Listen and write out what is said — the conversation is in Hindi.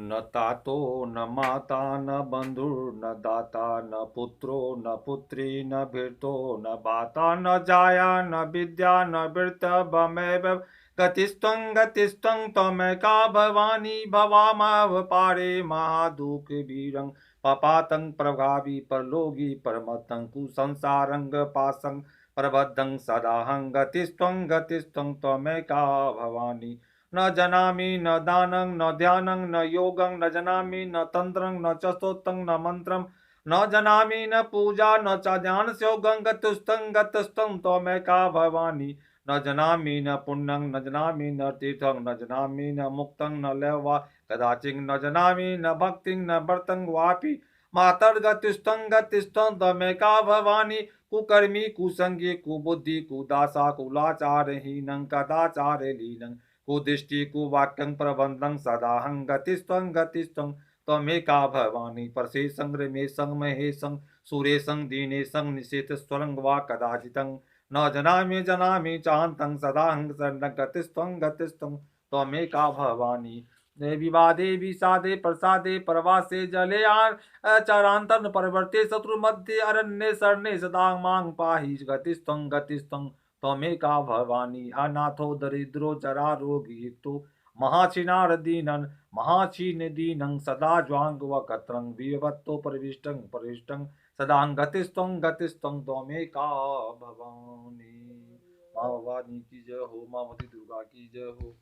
न तातो न माता न बन्धुर्न दाता न पुत्रो न पुत्री न भृतो न भाता न जाया न विद्या न वृत्तममेव गतिस्त्वं त्वमेका भवानी भवामः पारे महादुःखवीरं पपातं प्रभावी परलोकी परमतं कुसंसारं प्रबद्धं सदाहं गतिस्त्वं त्वमेका भवानी न जानामि न दानं न ध्यानं न योगं न जानामि न तन्त्रं न च स्तोत्रं न मन्त्रं न जानामि न पूजा न च ध्यानस्योगं गतुस्तं त्वमेका भवानी न जानामि न पुण्यं न जानामि न तीर्थं न जानामि न मुक्तं न लयवा कदाचित् न जानामि न भक्तिं न व्रतं वापि मातर्गतिस्त्वं त्वमेका भवानी कुकर्मी कुसंगी कुबुद्धि कुदासा कुलाचारहीनं कदाचारलीनं कुदृष्टि कुवाक्यं प्रबन्धं सदाहं गतिस्त्वं त्वमेका भवानी परशेषं रमेशं महेशं सुरेशं दीनेशं निशेषस्वरं वा कदाचितं न जानामि चान्तं सदाहं गतिस्त्वं त्वमेका भवानी विवादे विषादे प्रसादे प्रवासे जलेयान चरांतन परिवर्ते शत्रुमध्ये अरण्ये शरणे सदा मां पाहि गतिस्त्वं त्वमेका भवानी अनाथो दरिद्रो जरा रोगी युक्तो महाचिनारदीनं महाचिनदीनं सदा ज्वाङ्गवकत्रं विभवत्तो परिविष्टं सदा गतिस्त्वं त्वमेका भवानी। माँ भवानी की जय हो, माँ मती दुर्गा की जय हो।